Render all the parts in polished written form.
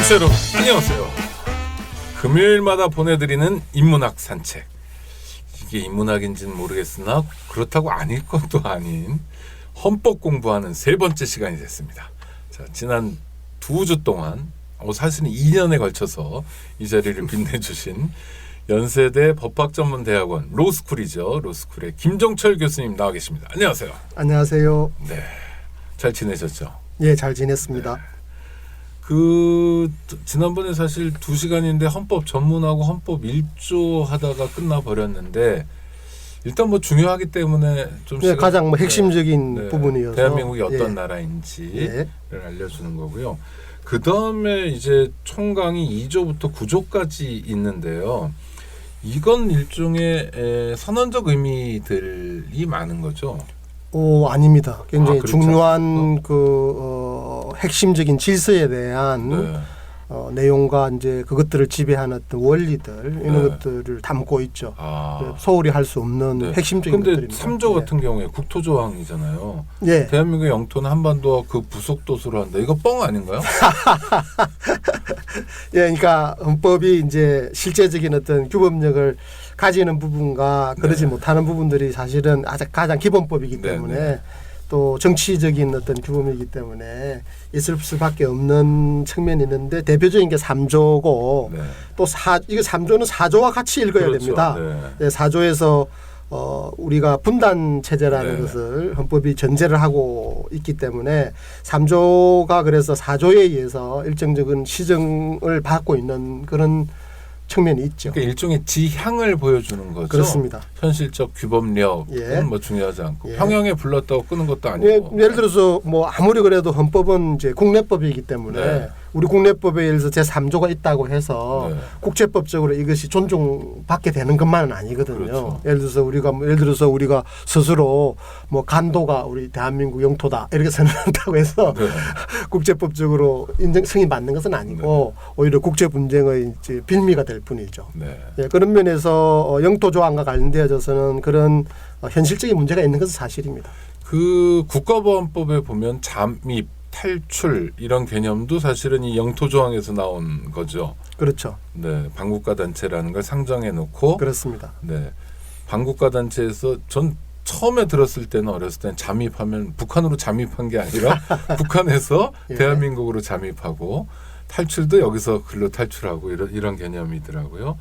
청취자 여러분 안녕하세요. 금요일마다 보내드리는 인문학 산책. 이게 인문학인지는 모르겠으나 그렇다고 아닐 것도 아닌 헌법 공부하는 세 번째 시간이 됐습니다. 자, 지난 2주 동안 사실은 2년에 걸쳐서 이 자리를 빛내주신 연세대 법학전문대학원 로스쿨이죠. 로스쿨의 김종철 교수님 나와 계십니다. 안녕하세요. 안녕하세요. 네, 잘 지내셨죠? 예, 잘 지냈습니다. 네. 지난번에 사실 2시간인데 헌법 전문하고 헌법 1조 하다가 끝나버렸는데 일단 뭐 중요하기 때문에 좀 네, 가장 뭐 핵심적인 부분이어서 대한민국이 어떤 나라인지를 알려주는 거고요. 그 다음에 이제 총강이 2조부터 9조까지 있는데요. 이건 일종의 선언적 의미들이 많은 거죠. 아닙니다. 굉장히 중요한 않습니까? 핵심적인 질서에 대한 내용과 이제 그것들을 지배하는 어떤 원리들 이런 것들을 담고 있죠. 소홀히 할 수 없는 핵심적인 것들입니다. 것들입니다. 3조 같은 경우에 국토조항이잖아요. 예. 대한민국의 영토는 한반도와 그 부속도수로 한다. 이거 뻥 아닌가요? 예, 그러니까 헌법이 이제 실제적인 어떤 규범력을 가지는 부분과 그러지 못하는 부분들이 사실은 가장 기본법이기 때문에 또 정치적인 어떤 규범이기 때문에 있을 수밖에 없는 측면이 있는데 대표적인 게 3조고 또 이거 3조는 4조와 같이 읽어야 됩니다. 네, 4조에서 우리가 분단 체제라는 것을 헌법이 전제를 하고 있기 때문에 3조가 그래서 4조에 의해서 일정적인 시정을 받고 있는 그런 측면이 있죠. 그러니까 일종의 지향을 보여주는 거죠. 그렇습니다. 현실적 규범력은 뭐 중요하지 않고 평형에 불렀다고 끄는 것도 아니고. 예를 들어서 뭐 아무리 그래도 헌법은 이제 국내법이기 때문에 우리 국내법에 예를 들어서 제3조가 있다고 해서 국제법적으로 이것이 존중받게 되는 것만은 아니거든요. 그렇죠. 예를 들어서 우리가 스스로 뭐 간도가 우리 대한민국 영토다 이렇게 선언한다고 해서 국제법적으로 승인받는 것은 아니고 오히려 국제 분쟁의 이제 빌미가 될 뿐이죠. 예, 그런 면에서 영토 조항과 관련되어져서는 그런 현실적인 문제가 있는 것은 사실입니다. 그 국가보안법에 보면 잠입, 탈출 이런 개념도 사실은 이 영토 조항에서 나온 거죠. 그렇죠. 네, 반국가 단체라는 걸 상정해 놓고. 그렇습니다. 네, 반국가 단체에서 전 처음에 들었을 때는 어렸을 때는 잠입하면 북한으로 잠입한 게 아니라 북한에서 대한민국으로 잠입하고 탈출도 여기서 글로 탈출하고 이런 개념이더라고요.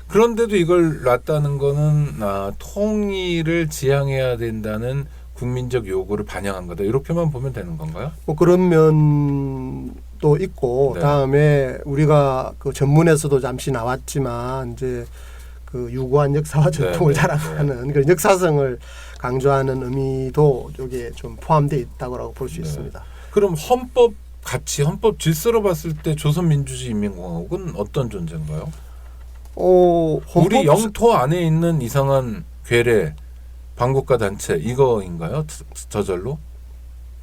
그런데도 이걸 놨다는 거는 통일을 지향해야 된다는 국민적 요구를 반영한 거다. 이렇게만 보면 되는 건가요? 뭐 그런 면도 있고 다음에 우리가 그 전문에서도 잠시 나왔지만 이제 그 유구한 역사와 전통을 자랑하는 그런 역사성을 강조하는 의미도 여기에 좀 포함되어 있다고 볼 수 있습니다. 그럼 헌법 질서로 봤을 때 조선민주주의인민공화국은 어떤 존재인가요? 우리 영토 안에 있는 이상한 괴뢰, 반국가 단체 이거인가요? 저절로?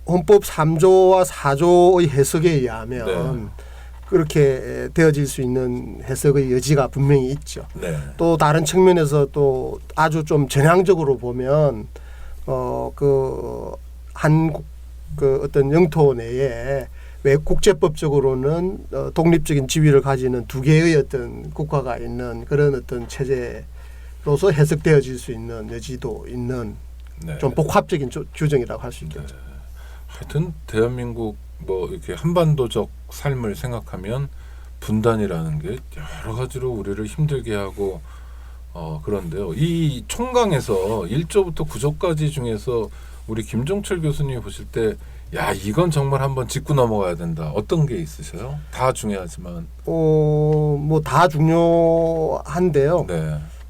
헌법 3조와 4조의 해석에 의하면 그렇게 되어질 수 있는 해석의 여지가 분명히 있죠. 또 다른 측면에서 또 아주 좀 전향적으로 보면 어떤 영토 내에 왜 국제법적으로는 독립적인 지위를 가지는 두 개의 어떤 국가가 있는 그런 어떤 체제로서 해석되어질 수 있는 여지도 있는 좀 복합적인 규정이라고 할 수 있겠죠. 하여튼 대한민국 뭐 이렇게 한반도적 삶을 생각하면 분단이라는 게 여러 가지로 우리를 힘들게 하고 그런데요. 이 총강에서 1조부터 9조까지 중에서 우리 김종철 교수님이 보실 때 이건 정말 한번 짚고 넘어가야 된다. 어떤 게 있으세요? 다 중요하지만. 뭐 다 중요한데요.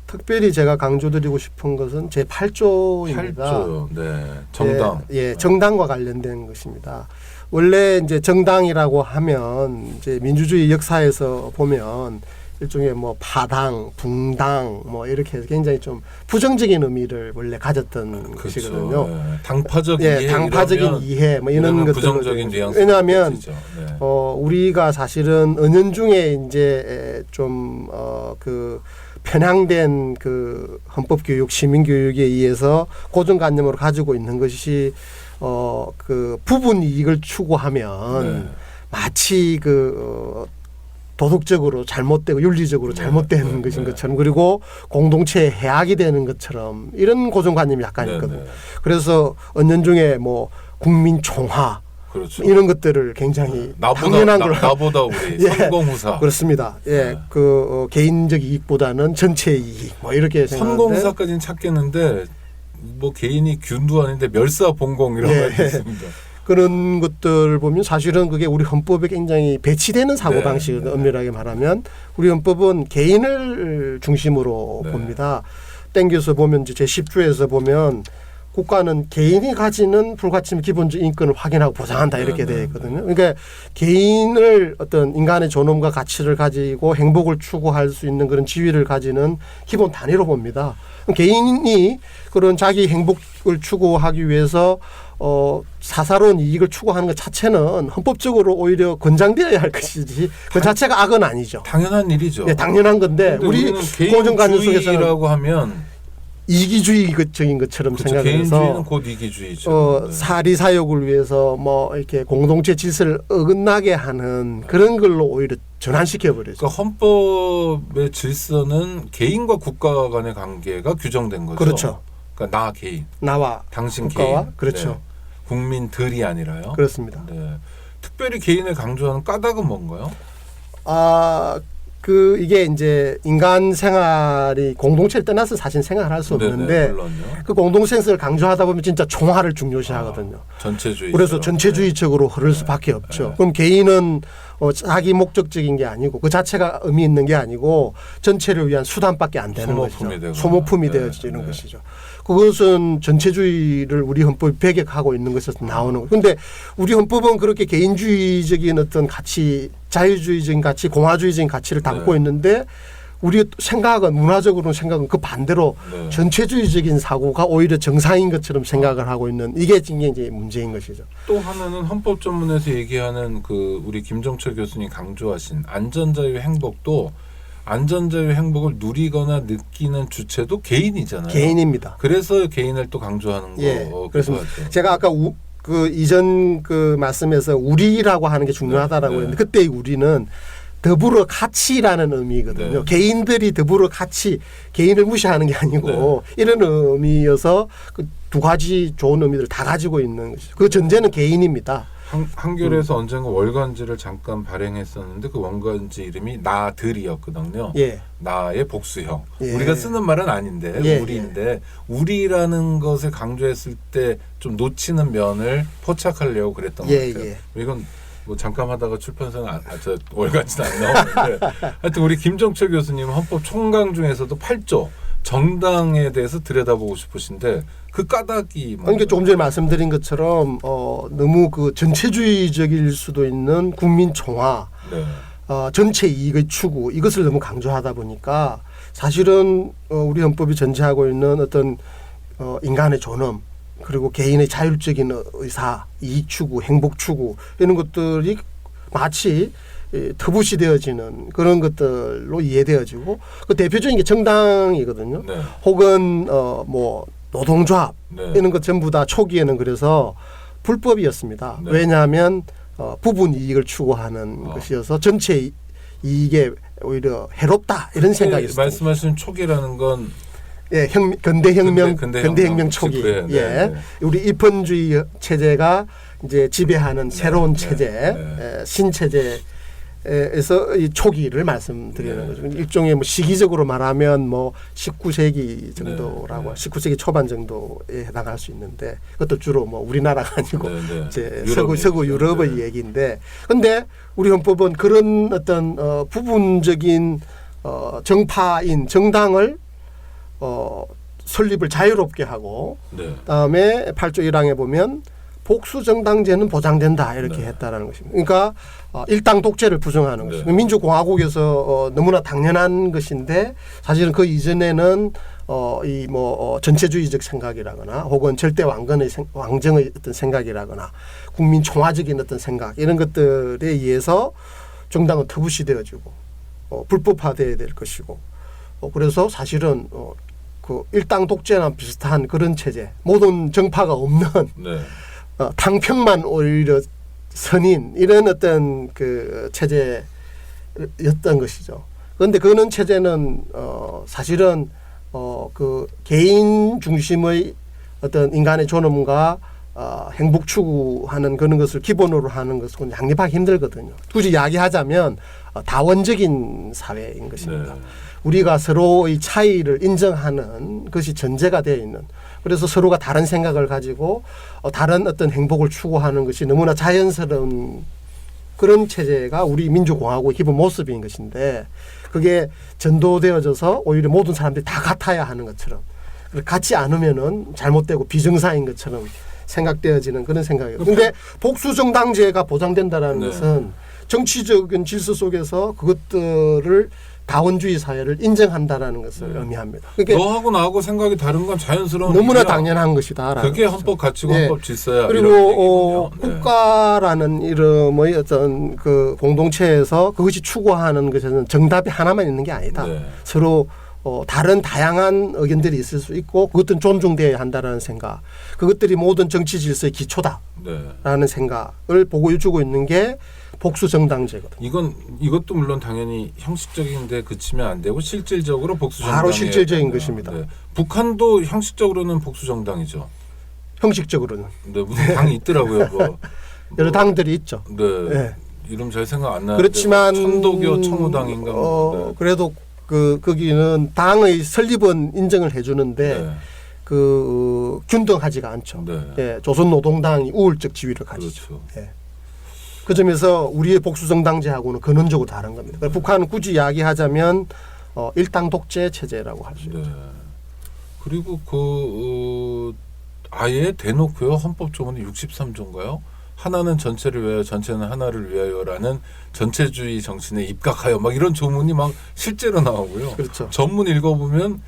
특별히 제가 강조드리고 싶은 것은 제8조입니다. 8조. 정당. 정당과 관련된 것입니다. 원래 이제 정당이라고 하면 이제 민주주의 역사에서 보면 일종의 뭐 파당, 붕당 뭐 이렇게 해서 굉장히 좀 부정적인 의미를 원래 가졌던 것이거든요. 당파적인 이해 뭐 이런 것들 부정적인 뉘앙스. 왜냐하면 우리가 사실은 은연중에 이제 좀 편향된 그 헌법교육, 시민교육에 의해서 고정관념으로 가지고 있는 것이 그 부분 이익을 추구하면 마치 도덕적으로 잘못되고 윤리적으로 잘못되는 것인 것처럼 그리고 공동체의 해악이 되는 것처럼 이런 고정관념이 약간 있거든요. 그래서 은연중에 뭐 국민 총화 그렇죠. 이런 것들을 굉장히 당연한 걸 나보다 우리 예, 선공후사 그렇습니다. 예, 개인적 이익보다는 전체 이익 뭐 이렇게 생각하는데 선공후사까지는 찾겠는데 뭐 개인이 균도 아닌데 멸사봉공 이런 거 있습니다. 그런 것들 보면 사실은 그게 우리 헌법에 굉장히 배치되는 사고방식이거든요. 엄밀하게 말하면 우리 헌법은 개인을 중심으로 봅니다. 땡겨서 보면 이제 제10조에서 보면 국가는 개인이 가지는 불가침 기본적 인권을 확인하고 보장한다 이렇게 되어 있거든요. 그러니까 개인을 어떤 인간의 존엄과 가치를 가지고 행복을 추구할 수 있는 그런 지위를 가지는 기본 단위로 봅니다. 개인이 그런 자기 행복을 추구하기 위해서 사사로운 이익을 추구하는 것 자체는 헌법적으로 오히려 권장되어야 할 것이지 그 자체가 악은 아니죠. 당연한 일이죠. 네, 당연한 건데 우리 고정관념 속에서는 개인주의라고 하면 이기주의적인 것처럼 그렇죠. 생각을 해서 개인주의는 곧 이기주의죠. 사리사욕을 위해서 뭐 이렇게 공동체 질서를 어긋나게 하는 그런 걸로 오히려 전환시켜 버리죠. 그러니까 헌법의 질서는 개인과 국가 간의 관계가 규정된 거죠. 그렇죠. 그러니까 나 개인, 나와 당신 국가와 개인, 그렇죠. 네. 국민들이 아니라요. 그렇습니다. 네. 특별히 개인을 강조하는 까닭은 뭔가요? 이게 이제 인간 생활이 공동체를 떠나서 사실 생활을 할 수 없는데 그 공동생활을 강조하다 보면 진짜 총화를 중요시하거든요. 전체주의. 그래서 전체주의적으로 흐를 수밖에 없죠. 그럼 개인은 자기 목적적인 게 아니고 그 자체가 의미 있는 게 아니고 전체를 위한 수단밖에 안 되는 것이죠. 소모품이 되어지는 것이죠. 그것은 전체주의를 우리 헌법이 배격하고 있는 것에서 나오는 거예요. 그런데 우리 헌법은 그렇게 개인주의적인 어떤 가치, 자유주의적인 가치, 공화주의적인 가치를 담고 있는데 우리 생각은 문화적으로 생각은 그 반대로 전체주의적인 사고가 오히려 정상인 것처럼 생각을 하고 있는 이게 이제 문제인 것이죠. 또 하나는 헌법 전문에서 얘기하는 우리 김정철 교수님 강조하신 안전자유 행복도 안전자유 행복을 누리거나 느끼는 주체도 개인이잖아요. 개인입니다. 그래서 개인을 또 강조하는 그렇습니다. 제가 아까 이전 말씀에서 우리라고 하는 게 중요하다라고 했는데 그때 우리는 더불어 가치라는 의미거든요. 개인들이 더불어 가치, 개인을 무시하는 게 아니고 이런 의미여서 그 두 가지 좋은 의미들을 다 가지고 있는 것이죠. 그 전제는 개인입니다. 한겨레에서 언젠가 월간지를 잠깐 발행했었는데 그 월간지 이름이 나들이었거든요. 나의 복수형. 우리가 쓰는 말은 아닌데 우리인데 우리라는 것을 강조했을 때 좀 놓치는 면을 포착하려고 그랬던 것 같아요. 이건 뭐 잠깐 하다가 출판사는 저 월간지는 안 나오는데 하여튼 우리 김정철 교수님 헌법 총강 중에서도 8조 정당에 대해서 들여다보고 싶으신데 그 까닭이 그러니까 조금 전에 말씀드린 것처럼 너무 전체주의적일 수도 있는 국민 총화, 전체 이익의 추구 이것을 너무 강조하다 보니까 사실은 우리 헌법이 전제하고 있는 어떤 인간의 존엄 그리고 개인의 자율적인 의사, 이익 추구, 행복 추구 이런 것들이 마치 터부시 되어지는 그런 것들로 이해되어지고 그 대표적인 게 정당이거든요. 혹은 뭐 노동조합 이런 것 전부 다 초기에는 그래서 불법이었습니다. 왜냐하면 부분 이익을 추구하는 것이어서 전체 이익에 오히려 해롭다 이런 생각이 있습니다. 말씀하신 초기라는 건 근대혁명 초기. 우리 입헌주의 체제가 이제 지배하는 새로운 체제, 신체제에서 이 초기를 말씀드리는 거죠. 일종의 뭐 시기적으로 말하면 뭐 19세기 정도라고 19세기 초반 정도에 해당할 수 있는데 그것도 주로 뭐 우리나라가 아니고 이제 서구 유럽의 얘기인데 그런데 우리 헌법은 그런 어떤 부분적인 정파인 정당을 설립을 자유롭게 하고 그다음에 8조 1항에 보면 복수정당제는 보장된다 이렇게 했다라는 것입니다. 그러니까 일당 독재를 부정하는 것이죠. 민주공화국에서 너무나 당연한 것인데 사실은 그 이전에는 이 뭐 전체주의적 생각이라거나 혹은 절대 왕정의 어떤 생각이라거나 국민 총화적인 어떤 생각 이런 것들에 의해서 정당은 터부시되어지고 불법화돼야 될 것이고 그래서 사실은 그 일당 독재나 비슷한 그런 체제 모든 정파가 없는 탕평만 오히려 선인 이런 어떤 그 체제였던 것이죠. 그런데 그는 체제는 사실은 그 개인 중심의 어떤 인간의 존엄과 행복 추구하는 그런 것을 기본으로 하는 것은 양립하기 힘들거든요. 굳이 이야기하자면 다원적인 사회인 것입니다. 네. 우리가 서로의 차이를 인정하는 것이 전제가 되어 있는, 그래서 서로가 다른 생각을 가지고 다른 어떤 행복을 추구하는 것이 너무나 자연스러운 그런 체제가 우리 민주공화국의 기본 모습인 것인데, 그게 전도되어져서 오히려 모든 사람들이 다 같아야 하는 것처럼, 같지 않으면은 잘못되고 비정상인 것처럼 생각되어지는 그런 생각이에요. 그런데 복수정당제가 보장된다라는 네. 것은 정치적인 질서 속에서 그것들을 다원주의 사회를 인정한다라는 것을 네. 의미합니다. 그러니까 너하고 나하고 생각이 다른 건 자연스러운 너무나 일이야. 당연한 것이다. 그게 헌법 가치고 네. 헌법 질서야. 그리고 이런 얘기군요. 네. 국가라는 이름의 어떤 그 공동체에서 그것이 추구하는 것에는 정답이 하나만 있는 게 아니다. 네. 서로 다른 다양한 의견들이 있을 수 있고 그것들은 존중되어야 한다라는 생각. 그것들이 모든 정치 질서의 기초다라는 네. 생각을 보여주고 있는 게 복수정당제거든요. 이것도 물론 당연히 형식적인데 그치면 안 되고 실질적으로 복수정당 바로 실질적인 것입니다. 네. 북한도 형식적으로는 복수정당이죠. 형식적으로는 네, 무슨 당이 있더라고요. 여러 당들이 있죠. 네. 네. 이름 잘 생각 안 나는데 그렇지만 천도교 청우당인가 네. 그래도 거기는 당의 설립은 인정을 해주는데 네. 균등하지가 않죠. 네. 예, 조선노동당이 우월적 지위를 가지죠. 그렇죠. 예. 그 점에서 우리의 복수정당제하고는 근원적으로 다른 겁니다. 북한은 굳이 이야기하자면 일당 독재 체제라고 할 수 있죠. 네. 그리고 아예 대놓고요. 헌법 조문이 63조인가요? 하나는 전체를 위하여 전체는 하나를 위하여라는 전체주의 정신에 입각하여 막 이런 조문이 막 실제로 나오고요. 그렇죠. 전문 읽어보면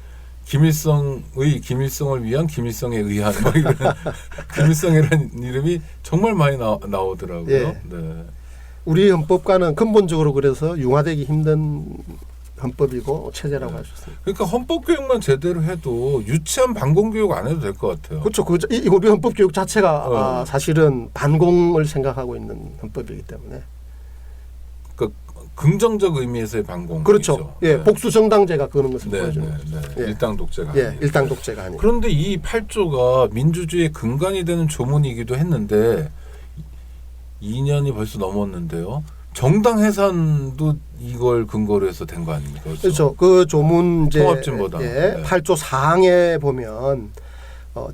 김일성을 위한 김일성에 의한 뭐 이런 김일성이라는 이름이 정말 많이 나오더라고요. 예. 네. 우리 헌법과는 근본적으로 그래서 융화되기 힘든 헌법이고 체제라고 할 수 있습니다. 그러니까 헌법 교육만 제대로 해도 유치한 반공 교육 안 해도 될 것 같아요. 그렇죠. 우리 헌법 교육 자체가 사실은 반공을 생각하고 있는 헌법이기 때문에. 그러니까 긍정적 의미에서의 반공. 그렇죠. 예, 네. 복수정당제가 그런 것을 네, 보여주는 네, 거죠. 네. 예. 일당 독재가 예, 아니에요. 일당 독재가 아니에요. 그런데 이 8조가 민주주의의 근간이 되는 조문이기도 했는데 2년이 벌써 넘었는데요. 정당 해산도 이걸 근거로 해서 된 거 아닙니까? 그렇죠. 그 조문 이제 통합진보당. 예, 네. 8조 4항에 보면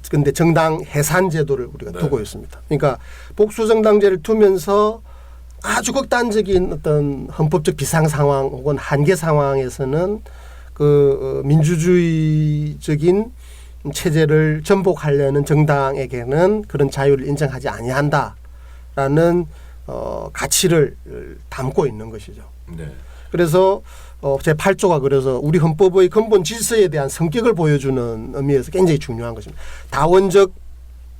근데 정당 해산 제도를 우리가 네. 두고 있습니다. 그러니까 복수정당제를 두면서 아주 극단적인 어떤 헌법적 비상 상황 혹은 한계 상황에서는 그 민주주의적인 체제를 전복하려는 정당에게는 그런 자유를 인정하지 아니한다라는 가치를 담고 있는 것이죠. 네. 그래서 제8조가 그래서 우리 헌법의 근본 질서에 대한 성격을 보여주는 의미에서 굉장히 중요한 것입니다. 다원적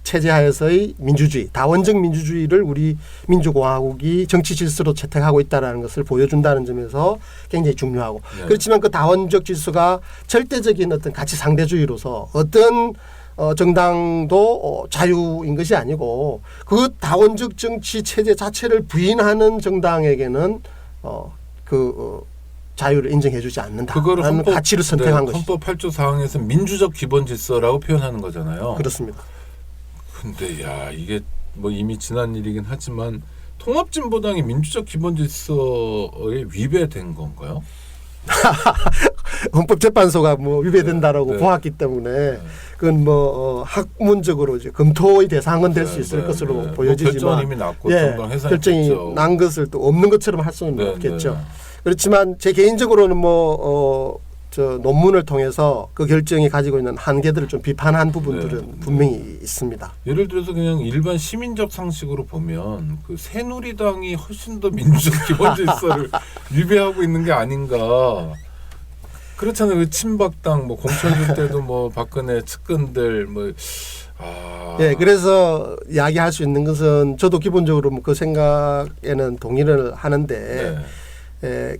체제하에서의 민주주의, 다원적 민주주의를 우리 민주공화국이 정치 질서로 채택하고 있다는 것을 보여준다는 점에서 굉장히 중요하고 네. 그렇지만 그 다원적 질서가 절대적인 어떤 가치 상대주의로서 어떤 정당도 자유인 것이 아니고 그 다원적 정치 체제 자체를 부인하는 정당에게는 자유를 인정해주지 않는다라는 가치를 선택한 네, 것이죠. 헌법 8조 4항에서 민주적 기본 질서라고 표현하는 거잖아요. 그렇습니다. 근데 야 이게 뭐 이미 지난 일이긴 하지만 통합진보당이 민주적 기본 질서에 위배된 건가요? 헌법재판소가 뭐 위배된다라고 네. 보았기 때문에 그건 뭐 학문적으로 이제 검토의 대상은 될 수 있을 것으로 뭐 보여지지만 결정은 이미 났고 정당 해산이 결정이 됐죠. 난 것을 또 없는 것처럼 할 수는 네, 없겠죠. 네. 그렇지만 제 개인적으로는 논문을 통해서 그 결정이 가지고 있는 한계들을 좀 비판한 부분들은 네. 분명히 있습니다. 예를 들어서 그냥 일반 시민적 상식으로 보면 그 새누리당이 훨씬 더 민주적 기본 질서를 위배하고 있는 게 아닌가. 그렇잖아요. 그 친박당 뭐 공천일 때도 뭐 박근혜 측근들 뭐 예, 그래서 이야기할 수 있는 것은 저도 기본적으로 그 생각에는 동의를 하는데 네.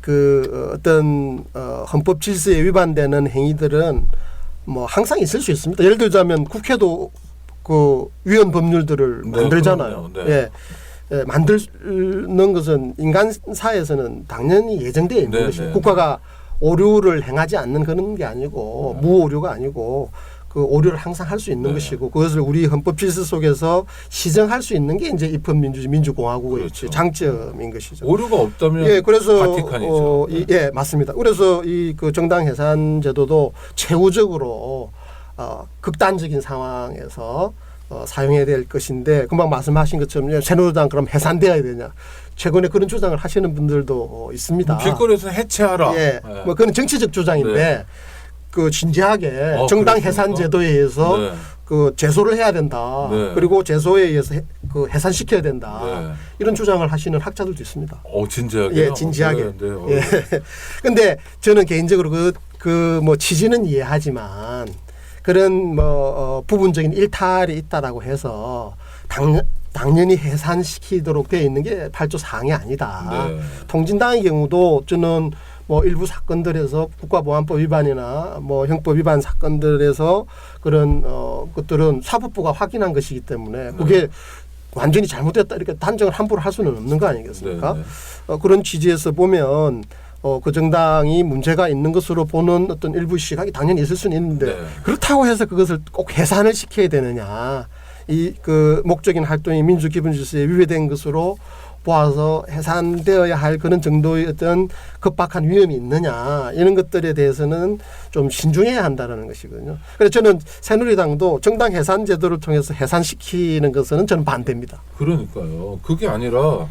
어떤 헌법 질서에 위반되는 행위들은 뭐 항상 있을 수 있습니다. 예를 들자면 국회도 그 위헌 법률들을 네, 만들잖아요. 그럼요. 네. 예. 만드는 것은 인간사에서는 당연히 예정되어 있는 것이고 국가가 오류를 행하지 않는 그런 게 아니고 무오류가 아니고 그 오류를 항상 할 수 있는 것이고 그것을 우리 헌법 질서 속에서 시정할 수 있는 게 이제 입헌민주주의 민주공화국의 그렇죠. 장점인 것이죠. 오류가 없다면 예, 그래서 바티칸이죠. 예, 맞습니다. 그래서 이 그 정당 해산 제도도 최후적으로 극단적인 상황에서 사용해야 될 것인데 금방 말씀하신 것처럼 새누리당 그럼 해산되어야 되냐? 최근에 그런 주장을 하시는 분들도 있습니다. 길거리에서 해체하라. 예, 뭐 그건 정치적 주장인데. 그 진지하게 정당 해산 제도에 의해서 그 제소를 해야 된다. 그리고 제소에 의해서 그 해산시켜야 된다. 이런 주장을 하시는 학자들도 있습니다. 진지하게. 예, 진지하게. 예. 근데 저는 개인적으로 그 뭐 취지는 이해하지만 그런 뭐 부분적인 일탈이 있다라고 해서 당연히 해산시키도록 되어 있는 게 8조 4항이 아니다. 통진당의 경우도 저는 뭐 일부 사건들에서 국가보안법 위반이나 뭐 형법 위반 사건들에서 그런 것들은 사법부가 확인한 것이기 때문에 그게 완전히 잘못됐다 이렇게 단정을 함부로 할 수는 없는 거 아니겠습니까? 그런 취지에서 보면 그 정당이 문제가 있는 것으로 보는 어떤 일부 시각이 당연히 있을 수는 있는데 그렇다고 해서 그것을 꼭 해산을 시켜야 되느냐? 이 그 목적인 활동이 민주 기본 질서에 위배된 것으로 보아서 해산되어야 할 그런 정도의 어떤 급박한 위험이 있느냐 이런 것들에 대해서는 좀 신중해야 한다는 것이거든요. 그래서 저는 새누리당도 정당 해산 제도를 통해서 해산시키는 것은 저는 반대입니다. 그러니까요. 그게 아니라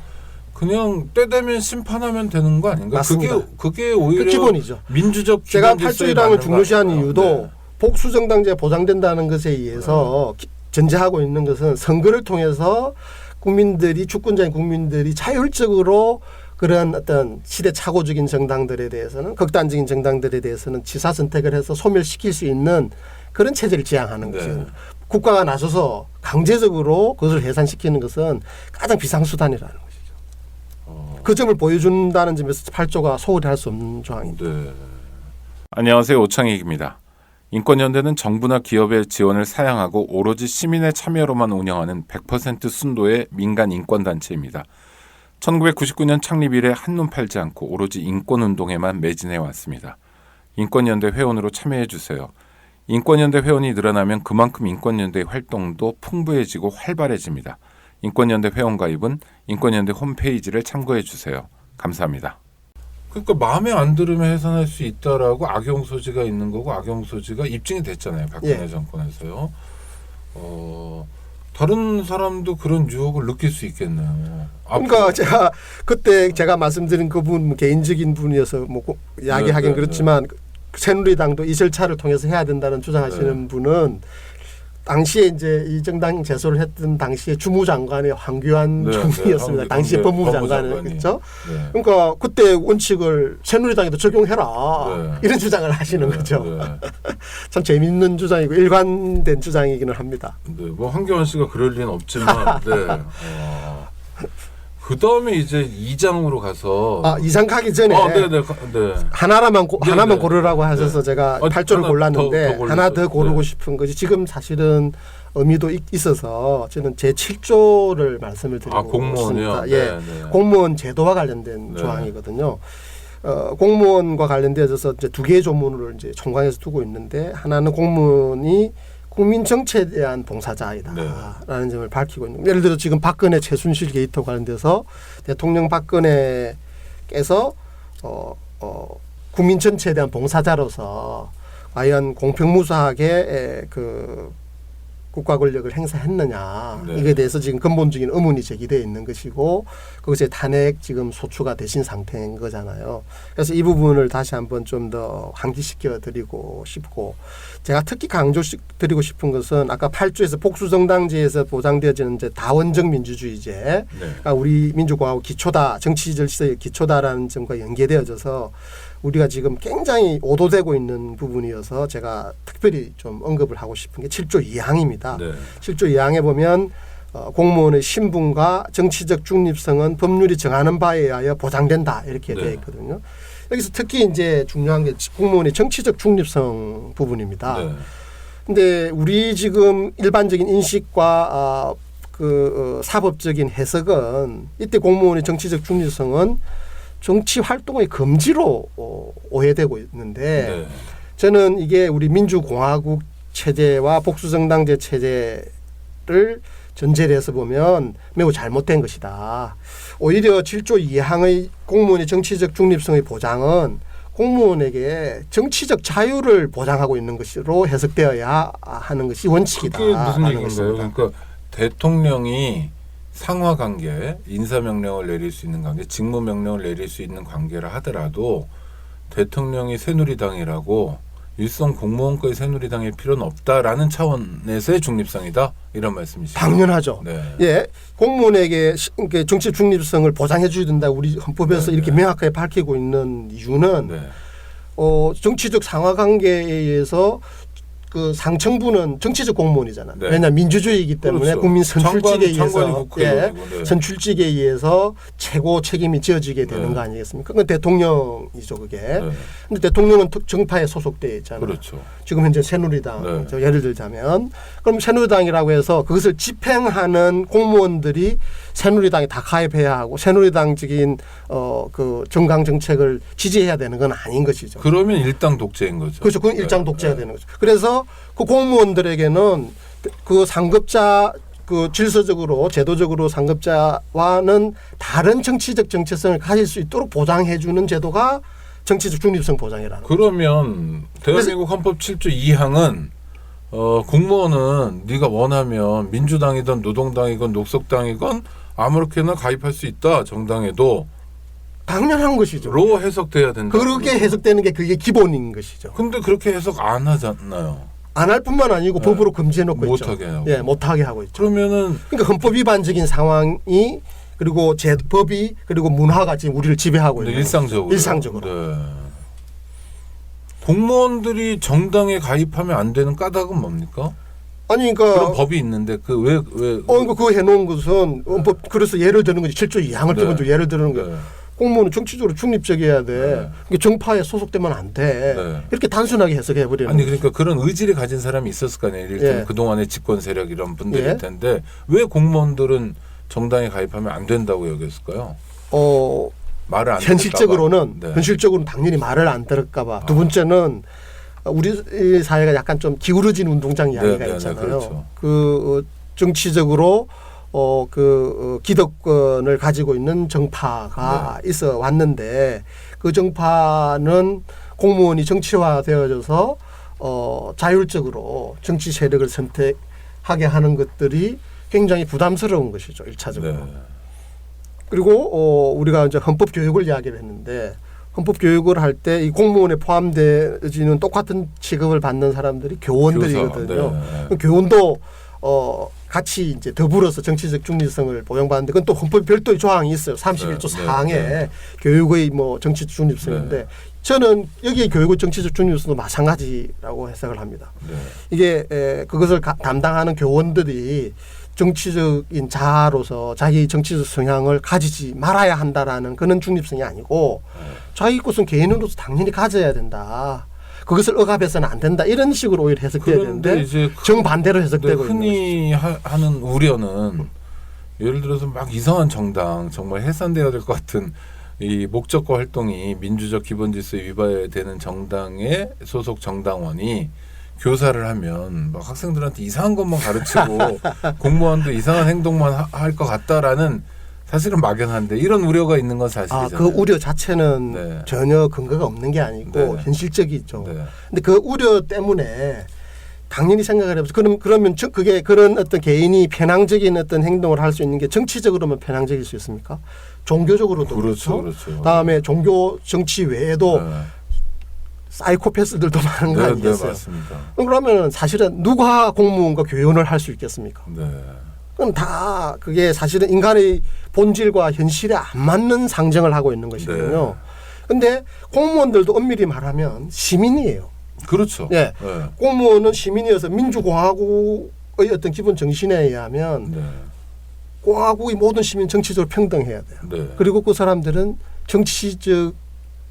그냥 때 되면 심판하면 되는 거 아닌가? 맞습니다. 그게 오히려 그 기본이죠. 민주적 제가 8조 1항을 중요시한 이유도 복수 정당제 보장된다는 것에 의해서 전제하고 있는 것은 선거를 통해서 국민들이 주권자인 국민들이 자율적으로 그런 어떤 시대착오적인 정당들에 대해서는 극단적인 정당들에 대해서는 지사 선택을 해서 소멸시킬 수 있는 그런 체제를 지향하는 것이죠. 국가가 나서서 강제적으로 그것을 해산시키는 것은 가장 비상수단이라는 것이죠. 그 점을 보여준다는 점에서 8조가 소홀히 할 수 없는 조항입니다. 안녕하세요. 오창익입니다. 인권연대는 정부나 기업의 지원을 사양하고 오로지 시민의 참여로만 운영하는 100% 순도의 민간 인권단체입니다. 1999년 창립 이래 한눈 팔지 않고 오로지 인권운동에만 매진해 왔습니다. 인권연대 회원으로 참여해 주세요. 인권연대 회원이 늘어나면 그만큼 인권연대의 활동도 풍부해지고 활발해집니다. 인권연대 회원 가입은 인권연대 홈페이지를 참고해 주세요. 감사합니다. 그러니까 마음에 안 들으면 해산할 수 있다라고 악용 소지가 있는 거고 악용 소지가 입증이 됐잖아요. 박근혜 정권에서요. 다른 사람도 그런 유혹을 느낄 수 있겠네요. 그러니까 제가 그때 제가 말씀드린 그분 개인적인 분이어서 뭐 이야기하긴 그렇지만 새누리당도 이 절차를 통해서 해야 된다는 주장하시는 분은 당시에 이제 이 정당 제소를 했던 당시에 주무장관의 황교안 총리였습니다. 당시에 법무부 장관은 그렇죠. 그러니까 그때 원칙을 새누리당에도 적용해라 이런 주장을 하시는 거죠. 참 재미있는 주장이고 일관된 주장이기는 합니다. 뭐 황교안 씨가 그럴 리는 없지만. 그 다음에 이제 2장으로 가서 2장 가기 전에 하나만 고르라고 하셔서 제가 8조를 골랐는데 하나 더 고르고 싶은 거지. 지금 사실은 의미도 있어서 저는 제 7조를 말씀을 드리고 싶습니다. 공무원 제도와 관련된 조항이거든요. 공무원과 관련되어서 이제 두 개의 조문을 이제 총괄해서 두고 있는데 하나는 공무원이 국민 정치에 대한 봉사자이다라는 점을 밝히고 있는. 예를 들어 지금 박근혜 최순실 게이트와 관련돼서 대통령 박근혜께서 국민 전체에 대한 봉사자로서 과연 공평무사하게 그 국가 권력을 행사했느냐 이거에 대해서 지금 근본적인 의문이 제기되어 있는 것이고 그것의 탄핵 지금 소추가 되신 상태인 거잖아요. 그래서 이 부분을 다시 한번 좀 더 환기시켜 드리고 싶고 제가 특히 강조드리고 싶은 것은 아까 8조에서 복수정당제에서 보장되어지는 이제 다원적 민주주의제 그러니까 우리 민주공화국 기초다 정치 질서의 기초다라는 점과 연계되어져서 우리가 지금 굉장히 오도되고 있는 부분이어서 제가 특별히 좀 언급을 하고 싶은 게 7조 2항입니다. 7조 2항에 보면 공무원의 신분과 정치적 중립성은 법률이 정하는 바에 의하여 보장된다 이렇게 되어 있거든요. 여기서 특히 이제 중요한 게 공무원의 정치적 중립성 부분입니다. 근데 우리 지금 일반적인 인식과 사법적인 해석은 이때 공무원의 정치적 중립성은 정치 활동의 금지로 오해되고 있는데 네. 저는 이게 우리 민주공화국 체제와 복수정당제 체제를 전제를 해서 보면 매우 잘못된 것이다. 오히려 7조 2항의 공무원의 정치적 중립성의 보장은 공무원에게 정치적 자유를 보장하고 있는 것으로 해석되어야 하는 것이 원칙이다. 그게 무슨 얘기인가요? 그러니까 대통령이 상하 관계, 인사명령을 내릴 수 있는 관계, 직무명령을 내릴 수 있는 관계라 하더라도 대통령이 새누리당이라고 일선 공무원과의 새누리당일 필요는 없다라는 차원에서의 중립성이다 이런 말씀이시죠? 당연하죠. 네. 예, 공무원에게 정치 중립성을 보장해 줘야 된다. 우리 헌법에서 네, 이렇게 네. 명확하게 밝히고 있는 이유는 네. 정치적 상하관계에 의해서 그 상층부는 정치적 공무원이잖아. 네. 왜냐 민주주의이기 때문에 그렇죠. 국민 선출직에 장관이 의해서 국회의원이고, 네. 선출직에 의해서 최고 책임이 지어지게 되는 네. 거 아니겠습니까? 그건 대통령이죠 그게. 네. 근데 대통령은 정파에 소속돼 있잖아요. 그렇죠. 지금 현재 새누리당 네. 예를 들자면 그럼 새누리당이라고 해서 그것을 집행하는 공무원들이 새누리당에 다 가입해야 하고 새누리당적인 그 정강 정책을 지지해야 되는 건 아닌 것이죠. 그러면 일당 독재인 거죠. 그렇죠. 그건 일장 네. 독재가 네. 되는 거죠. 그래서 그 공무원들에게는 그 상급자 그 질서적으로 제도적으로 상급자와는 다른 정치적 정체성을 가질 수 있도록 보장해 주는 제도가 정치적 중립성 보장이라는 거죠. 그러면 대한민국 헌법 7조 2항은 공무원은 네가 원하면 민주당이든 노동당이건 녹색당이건 아무렇게나 가입할 수 있다. 정당에도 당연한 것이죠. 로 해석돼야 된다. 그렇게 해석되는 게 그게 기본인 것이죠. 근데 그렇게 해석 안 하잖아요. 안 할 뿐만 아니고 네. 법으로 금지해놓고 있죠. 못하게 하고. 예, 못하게 하고 있죠. 그러면은 그러니까 헌법 위반적인 상황이 그리고 법이 그리고 문화가 지금 우리를 지배하고 있는 일상적으로. 일상적으로. 네. 공무원들이 정당에 가입하면 안 되는 까닭은 뭡니까? 아니 그런 그러니까 법이 있는데 그 왜 그거 해놓은 것은 헌법 그래서 예를 드는 거지 7조 2항을 네. 기본적으로 예를 드는 거예요. 네. 공무원은 정치적으로 중립적이어야 돼. 네. 그러니까 정파에 소속되면 안 돼. 네. 이렇게 단순하게 해석해 버리는. 아니 그러니까 그런 의지를 가진 사람이 있었을 거 아니에요. 이를테면 예. 그동안의 집권 세력 이런 분들일 예. 텐데 왜 공무원들은 정당에 가입하면 안 된다고 여겼을까요? 말을 안 현실적으로는 들을까 봐. 네. 현실적으로는 당연히 말을 안 들을까봐. 두 번째는 우리 사회가 약간 좀 기울어진 운동장 이야기가 네, 있잖아요. 그렇죠. 정치적으로 기득권을 가지고 있는 정파가 있어 왔는데 그 정파는 공무원이 정치화되어져서 자율적으로 정치 세력을 선택하게 하는 것들이 굉장히 부담스러운 것이죠. 1차적으로. 네. 그리고 우리가 이제 헌법 교육을 이야기를 했는데 헌법 교육을 할 때 이 공무원에 포함되어지는 똑같은 취급을 받는 사람들이 교원들이거든요. 교사, 네. 교원도 같이 이제 더불어서 정치적 중립성을 보장받는데 그건 또 헌법 별도의 조항이 있어요. 31조 네, 4항에 네. 교육의 뭐 정치적 중립성인데 네. 저는 여기에 교육의 정치적 중립성도 마찬가지라고 해석을 합니다. 네. 이게 그것을 담당하는 교원들이 정치적인 자아로서 자기 정치적 성향을 가지지 말아야 한다라는 그런 중립성이 아니고 자기 것은 개인으로서 당연히 가져야 된다. 그것을 억압해서는 안 된다. 이런 식으로 오히려 해석돼야 그런데 되는데 이제 정반대로 해석되고 있는 흔히 하는 우려는 예를 들어서 막 이상한 정당 정말 해산돼야 될 것 같은 이 목적과 활동이 민주적 기본 질서에 위반되는 정당의 소속 정당원이 교사를 하면 막 학생들한테 이상한 것만 가르치고 공무원도 이상한 행동만 할 것 같다라는 사실은 막연한데 이런 우려가 있는 건 사실이잖아요. 그 우려 자체는 네. 전혀 근거가 없는 게 아니고 네. 현실적이죠. 네. 근데 그 우려 때문에 당연히 생각을 해보죠. 그러면 그게 그런 어떤 개인이 편향적인 어떤 행동을 할 수 있는 게 정치적으로만 편향적일 수 있습니까? 종교적으로도 그렇죠, 그렇죠. 그렇죠. 다음에 종교 정치 외에도 네. 사이코패스들도 많은 거 네, 아니겠어요? 네, 맞습니다. 그러면 사실은 누가 공무원과 교원을 할 수 있겠습니까? 네. 그럼 다 그게 사실은 인간의 본질과 현실에 안 맞는 상정을 하고 있는 것이거든요. 근데 공무원들도 엄밀히 말하면 시민이에요. 그렇죠. 예. 네. 공무원은 시민이어서 민주공화국의 어떤 기본 정신에 의하면 네. 공화국의 모든 시민 정치적으로 평등해야 돼요. 네. 그리고 그 사람들은 정치적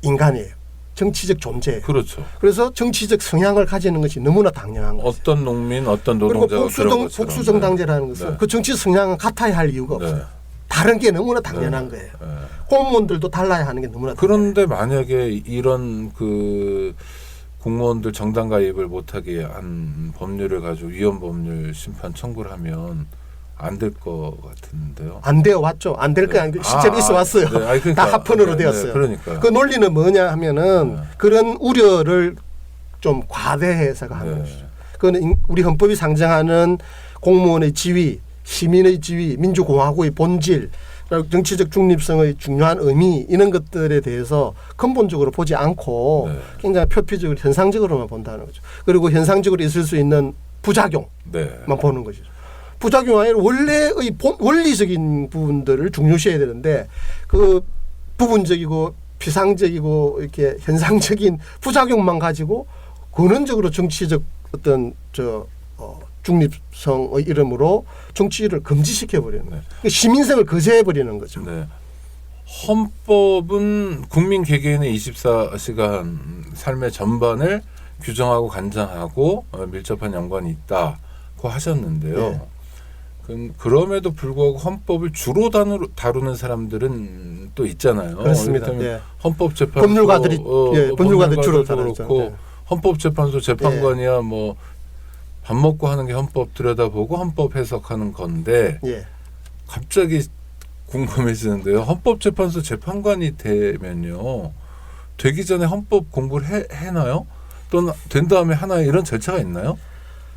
인간이에요. 정치적 존재예요. 그렇죠. 그래서 정치적 성향을 가지는 것이 너무나 당연한 거죠. 어떤 농민, 어떤 그리고 노동자가 그런 것처럼. 복수정당제라는 것은 네. 그 정치 성향은 같아야 할 이유가 네. 없어요. 다른 게 너무나 당연한 거예요. 네. 공무원들도 달라야 하는 게 너무나 그런데 만약에 이런 그 공무원들 정당 가입을 못하게 한 법률을 가지고 위헌 법률 심판 청구를 하면 안 될 것 같은데요. 안 되어 왔죠. 안 될 거 아니고 실제로 있어 왔어요. 네. 아니, 그러니까, 다 합헌으로 네, 되었어요. 네, 그러니까. 그 논리는 뭐냐 하면은 그런 우려를 좀 과대해서 하는 것이죠. 그거는 우리 헌법이 상정하는 공무원의 지위, 시민의 지위, 민주공화국의 본질, 정치적 중립성의 중요한 의미 이런 것들에 대해서 근본적으로 보지 않고 네. 굉장히 표피적으로 현상적으로만 본다는 거죠. 그리고 현상적으로 있을 수 있는 부작용만 네. 보는 것이죠. 부작용 아니라 원래의 원리적인 부분들을 중요시해야 되는데 그 부분적이고 피상적이고 이렇게 현상적인 부작용만 가지고 근원적으로 정치적 어떤 중립성의 이름으로 정치를 금지시켜 버리는 거예요. 시민성을 거세해 버리는 거죠. 네. 헌법은 국민 개개인의 24시간 삶의 전반을 규정하고 간장하고 밀접한 연관이 있다고 하셨는데요. 네. 그럼에도 불구하고 헌법을 주로 다루는 사람들은 또 있잖아요. 그렇습니다. 이를테면 네. 헌법재판소 법률가들이 법률가들 주로 다루죠. 그렇고 네. 헌법재판소 재판관이야 뭐 밥 먹고 하는 게 헌법 들여다보고 헌법 해석하는 건데 예. 갑자기 궁금해지는데요. 헌법재판소 재판관이 되면요. 되기 전에 헌법 공부를 해나요? 또는 된 다음에 하나요? 이런 절차가 있나요?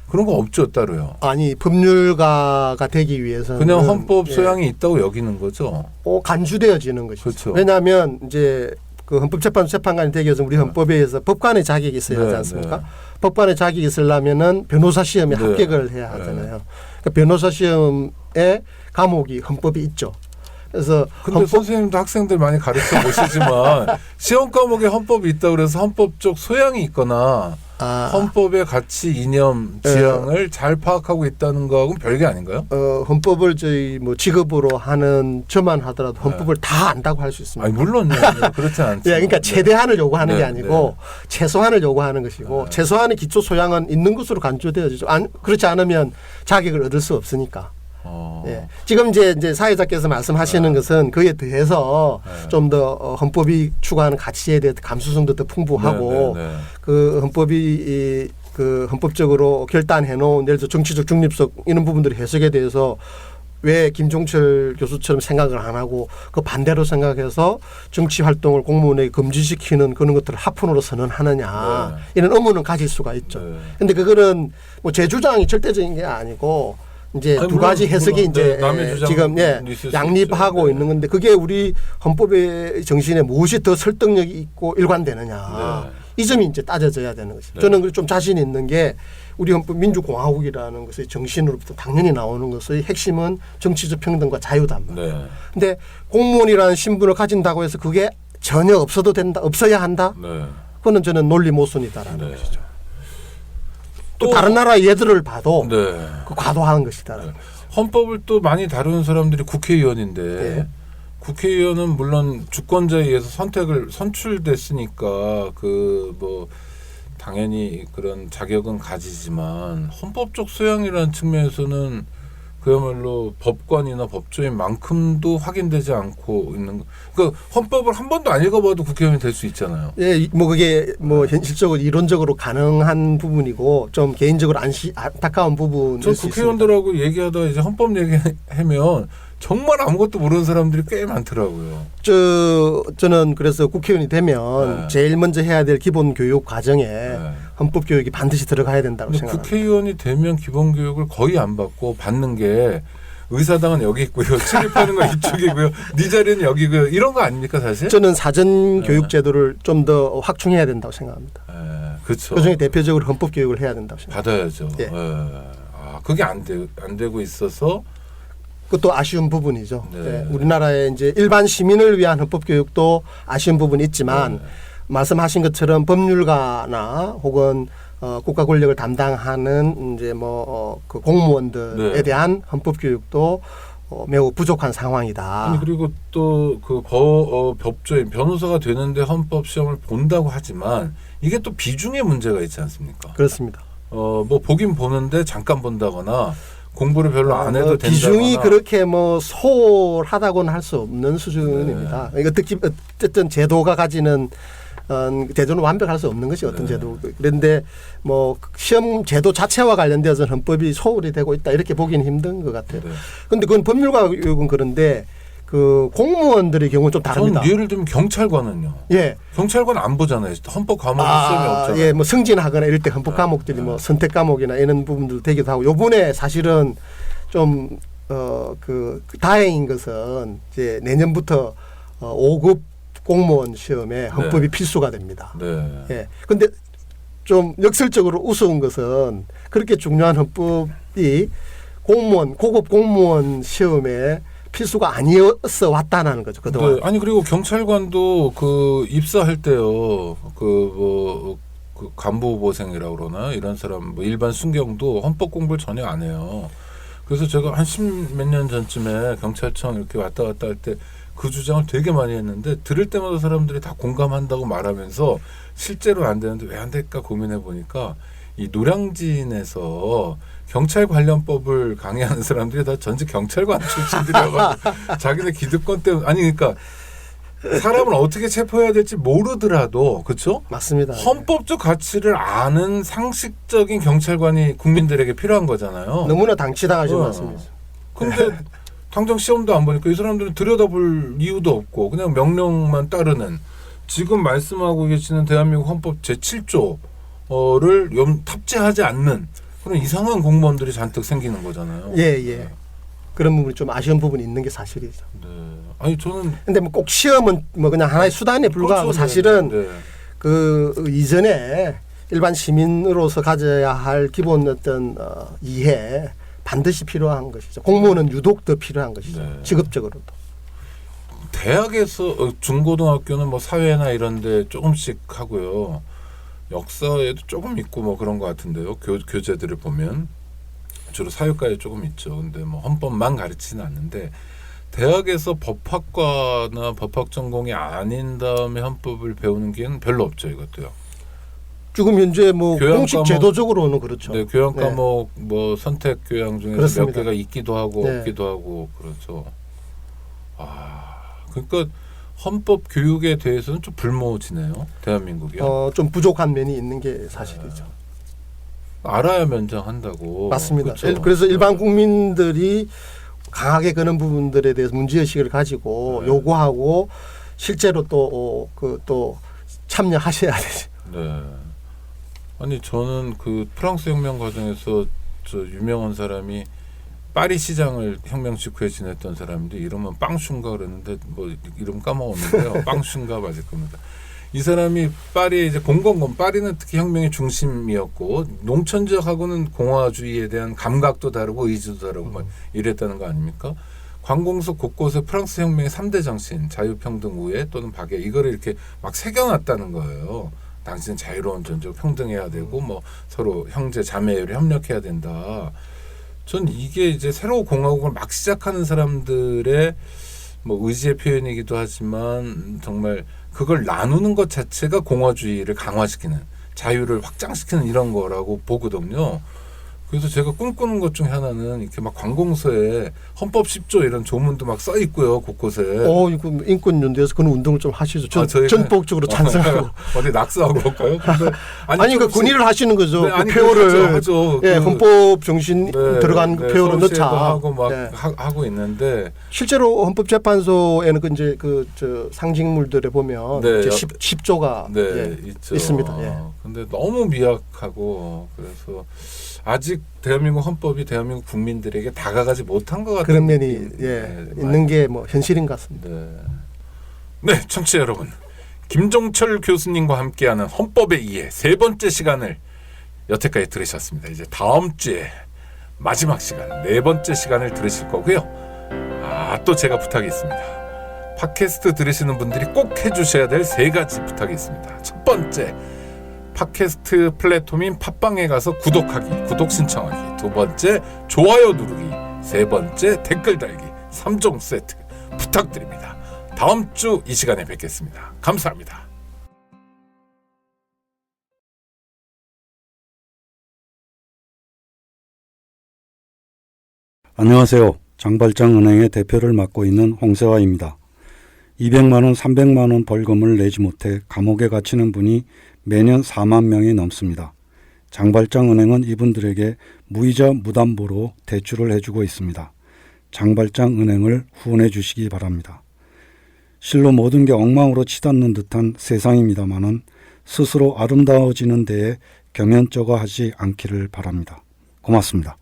그런 거 없죠, 따로요. 아니 법률가가 되기 위해서는 그냥 헌법 소양이 있다고 여기는 거죠. 간주되어지는 것이죠. 그렇죠. 왜냐하면 이제 그 헌법재판소 재판관이 되기 위해서 우리 헌법에 의해서 법관의 자격이 있어야 하지 않습니까? 네. 법관의 자격이 있으려면은 변호사 시험에 네. 합격을 해야 하잖아요. 그러니까 변호사 시험에 과목이 헌법이 있죠. 그래서 근데 선생님도 학생들 많이 가르쳐 보시지만 시험 과목에 헌법이 있다 그래서 헌법적 소양이 있거나 헌법의 가치, 이념, 지향을 잘 파악하고 있다는 거하고는 별개 아닌가요? 헌법을 저희 뭐 직업으로 하는 저만 하더라도 헌법을 다 안다고 할 수 있습니다. 아니 물론요. 그렇지 않죠. 예, 그러니까 최대한을 요구하는 네, 게 아니고 최소한을 요구하는 것이고 네. 최소한의 기초 소양은 있는 것으로 간주되어지죠. 그렇지 않으면 자격을 얻을 수 없으니까. 예. 지금 이제 사회자께서 말씀하시는 것은 그에 대해서 좀 더 헌법이 추구하는 가치에 대해 감수성도 더 풍부하고 그 헌법이 그 헌법적으로 결단해 놓은 예를 들어 정치적 중립성 이런 부분들이 해석에 대해서 왜 김종철 교수처럼 생각을 안 하고 그 반대로 생각해서 정치 활동을 공무원에게 금지시키는 그런 것들을 합헌으로 선언하느냐 이런 의문은 가질 수가 있죠. 그런데 그거는 뭐 제 주장이 절대적인 게 아니고 이제 두 가지 해석이 이제 지금 양립하고 있는 건데 그게 우리 헌법의 정신에 무엇이 더 설득력이 있고 일관되느냐 이 점이 이제 따져져야 되는 것이죠. 저는 좀 자신 있는 게 우리 헌법 민주공화국이라는 것의 정신으로부터 당연히 나오는 것의 핵심은 정치적 평등과 자유단 말이에요. 근데 공무원이라는 신분을 가진다고 해서 그게 전혀 없어도 된다, 없어야 한다. 그거는 저는 논리 모순이다라는 것이죠. 또 다른 나라 예들을 봐도 그 과도한 것이다. 헌법을 또 많이 다루는 사람들이 국회의원인데 국회의원은 물론 주권자에 의해서 선출됐으니까 그 뭐 당연히 그런 자격은 가지지만 헌법적 소양이라는 측면에서는 그야말로 법관이나 법조인만큼도 확인되지 않고 있는 그러니까 헌법을 한 번도 안 읽어봐도 국회의원이 될 수 있잖아요. 예, 뭐 그게 뭐 현실적으로 이론적으로 가능한 부분이고 좀 개인적으로 안타까운 부분일 수 있습니다. 국회의원들하고 얘기하다가 이제 헌법 얘기하면 정말 아무것도 모르는 사람들이 꽤 많더라고요. 저는 그래서 국회의원이 되면 제일 먼저 해야 될 기본 교육 과정에 헌법 교육이 반드시 들어가야 된다고 생각합니다. 국회의원이 되면 기본 교육을 거의 안 받고 받는 게 의사당은 여기 있고요. 출입하는 건 이쪽이고요. 네 자리는 여기고요. 이런 거 아닙니까 사실? 저는 사전 교육 제도를 좀 더 확충해야 된다고 생각합니다. 그렇죠. 그중에 대표적으로 헌법 교육을 해야 된다고 생각합니다. 받아야죠. 그게 안 되고 있어서 그것도 아쉬운 부분이죠. 우리나라의 이제 일반 시민을 위한 헌법 교육도 아쉬운 부분이 있지만 말씀하신 것처럼 법률가나 혹은 국가 권력을 담당하는 이제 그 공무원들에 대한 헌법 교육도 매우 부족한 상황이다. 아니 그리고 또 그 법조인 변호사가 되는데 헌법 시험을 본다고 하지만 이게 또 비중의 문제가 있지 않습니까? 그렇습니다. 뭐 보긴 보는데 잠깐 본다거나 공부를 별로 안 해도 된다거나 비중이 그렇게 뭐 소홀하다고는 할 수 없는 수준입니다. 이거 어쨌든 제도가 가지는 제도는 완벽할 수 없는 것이 어떤 제도. 그런데 뭐 시험 제도 자체와 관련되어서 헌법이 소홀히 되고 있다 이렇게 보기는 힘든 것 같아요. 그런데 그건 법률가육은 그런데 그 공무원들의 경우는 좀 다릅니다. 저는 예를 들면 경찰관은요. 예. 경찰관 안 보잖아요. 헌법 과목 시험이 없잖아요. 예, 뭐 승진하거나 이럴 때 헌법 과목들이 뭐 선택 과목이나 이런 부분들 되기도 하고 요번에 사실은 좀 다행인 것은 이제 내년부터 5급 공무원 시험에 헌법이 필수가 됩니다. 네. 예. 근데 좀 역설적으로 우스운 것은 그렇게 중요한 헌법이 고급 공무원 시험에 필수가 아니었어 왔다는 거죠. 그동안. 네. 아니 그리고 경찰관도 그 입사할 때요. 그 간부보생이라고 그러나 이런 사람 뭐 일반 순경도 헌법 공부를 전혀 안 해요. 그래서 제가 한 10몇 년 전쯤에 경찰청 이렇게 왔다 갔다 할 때 그 주장을 되게 많이 했는데 들을 때마다 사람들이 다 공감한다고 말하면서 실제로 안 되는데 왜 안 될까 고민해 보니까 이 노량진에서 경찰 관련법을 강의하는 사람들이 다 전직 경찰관 출신들이어가지고 자기네 기득권 때문에 아니 그러니까 사람을 어떻게 체포해야 될지 모르더라도 그렇죠? 맞습니다. 헌법적 가치를 아는 상식적인 경찰관이 국민들에게 필요한 거잖아요. 너무나 당치당하신 말씀이죠. 근데 당장 시험도 안 보니까 이 사람들은 들여다볼 이유도 없고 그냥 명령만 따르는 지금 말씀하고 계시는 대한민국 헌법 제7조를 탑재하지 않는 그런 이상한 공무원들이 잔뜩 생기는 거잖아요. 예. 그런 부분이 좀 아쉬운 부분이 있는 게 사실이죠. 네. 아니 저는 근데 뭐 꼭 시험은 뭐 그냥 하나의 수단에 불과하고 그렇죠. 사실은 네. 그 이전에 일반 시민으로서 가져야 할 기본 어떤 이해 반드시 필요한 것이죠. 공무원은 유독 더 필요한 것이죠. 네. 직업적으로도. 대학에서 중고등학교는 뭐 사회나 이런데 조금씩 하고요. 역사에도 조금 있고 뭐 그런 것 같은데요. 교재들을 보면 주로 사회과에 조금 있죠. 근데 뭐 헌법만 가르치지는 않는데 대학에서 법학과나 법학 전공이 아닌 다음에 헌법을 배우는 게 별로 없죠. 이것도요. 지금 현재 뭐 교양 공식 과목, 제도적으로는 그렇죠. 네, 교양 과목 뭐 선택 교양 중에서 그렇습니다. 몇 개가 있기도 하고 네. 없기도 하고 그렇죠. 그러니까 헌법 교육에 대해서는 좀 불모지네요. 대한민국이요. 좀 부족한 면이 있는 게 사실이죠. 알아야 면장한다고. 맞습니다. 그렇죠? 그래서 일반 국민들이 강하게 그런 부분들에 대해서 문제의식을 가지고 네. 요구하고 실제로 또 참여하셔야 되죠. 네. 아니 저는 그 프랑스 혁명 과정에서 저 유명한 사람이 파리 시장을 혁명 직후에 지냈던 사람인데 이름은 빵슌가 그랬는데 뭐 이름 까먹었는데요. 빵슌가 맞을 겁니다. 이 사람이 파리에 이제 공공권 파리는 특히 혁명의 중심이었고 농촌 지역하고는 공화주의에 대한 감각도 다르고 의지도 다르고 뭐 이랬다는 거 아닙니까? 관공서 곳곳에 프랑스 혁명의 3대 정신 자유평등 우애 또는 박애 이거를 이렇게 막 새겨놨다는 거예요. 당신은 자유로운 존재고 평등해야 되고 뭐 서로 형제 자매를 협력해야 된다. 전 이게 이제 새로운 공화국을 막 시작하는 사람들의 뭐 의지의 표현이기도 하지만 정말 그걸 나누는 것 자체가 공화주의를 강화시키는 자유를 확장시키는 이런 거라고 보거든요. 그래서 제가 꿈꾸는 것 중에 하나는 이렇게 막 관공서에 헌법 10조 이런 조문도 막 써 있고요 곳곳에. 이거 인권연대에서 그런 운동을 좀 하시죠. 저희가 전폭적으로 찬성하고. 어디 낙서하고 볼까요? 근데 아니 그 군의를 하시는 거죠. 네, 아니, 그 표어를 하죠. 예, 헌법 정신 들어간 네, 표어를 넣자 하고 막 네. 하고 있는데 실제로 헌법재판소에는 그 이제 저 상징물들에 보면 네, 이제 10조가 네, 있죠. 있습니다. 예. 근데 너무 미약하고 그래서 아직 대한민국 헌법이 대한민국 국민들에게 다가가지 못한 것 같은 그런 면이 있는 게 뭐 현실인 것 같습니다. 네, 청취자 여러분, 김종철 교수님과 함께하는 헌법에 의해 세 번째 시간을 여태까지 들으셨습니다. 이제 다음 주에 마지막 시간, 네 번째 시간을 들으실 거고요. 또 제가 부탁이 있습니다. 팟캐스트 들으시는 분들이 꼭 해주셔야 될 세 가지 부탁이 있습니다. 첫 번째, 팟캐스트 플랫폼인 팟빵에 가서 구독하기, 구독 신청하기. 두 번째, 좋아요 누르기. 세 번째, 댓글 달기. 3종 세트 부탁드립니다. 다음 주 이 시간에 뵙겠습니다. 감사합니다. 안녕하세요. 장발장은행의 대표를 맡고 있는 홍세화입니다. 200만 원, 300만 원 벌금을 내지 못해 감옥에 갇히는 분이 매년 4만 명이 넘습니다. 장발장은행은 이분들에게 무이자 무담보로 대출을 해주고 있습니다. 장발장은행을 후원해 주시기 바랍니다. 실로 모든 게 엉망으로 치닫는 듯한 세상입니다마는 스스로 아름다워지는 데에 경연쩍어 하지 않기를 바랍니다. 고맙습니다.